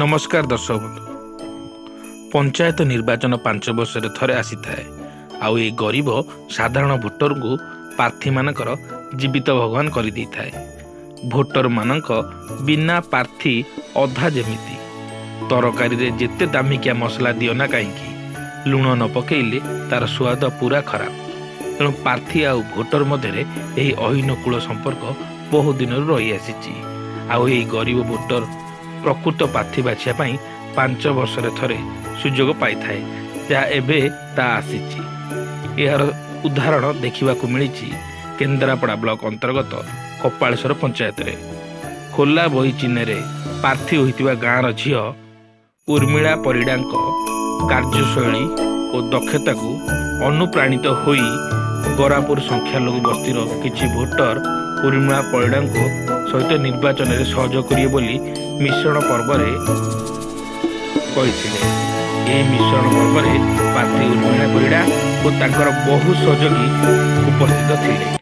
नमस्कार दर्शक बंधु। पंचायत निर्वाचन 5 वर्ष थरे आसी थाए। आउ ए गरीब साधारण भोटर को प्रार्थी मानकर जीवित भगवान कर दी थाए। भोटर मानक बिना प्रार्थी अधा जेमिति तरकारी रे जेते दामिकिया मसला दियो ना कहीं लुण न पकेइले तार स्वाद पूरा खराब। तेणु प्रार्थी आउ भोटर मध्य अहिनुकूल संपर्क बहु दिन रही आसी। आउ ए गरीब भोटर प्रकृत प्रार्थी बाछिया 5 वर्ष थरे सुजोग पाई थाए, जहाँ एबे ता आसीची। यार उदाहरण देखा मिली केन्द्रापड़ा ब्लॉक अंतर्गत कपालेश्वर पंचायत रे खोला बही चिन्ह प्रार्थी होइतिबा गाँवर झील उर्मिला परिडा कार्यशैली और दक्षता को अनुप्राणित होई गरापुर संख्यालघु बस्तीर किछि भोटर उर्मिला परिडा सहित निर्वाचन में सहयोग करिए बोली मिश्रण पर्व मिश्रण पर्व प्रार्थी उर्मिला परिडा और तांकर बहु सहयोगी उपस्थित थिले।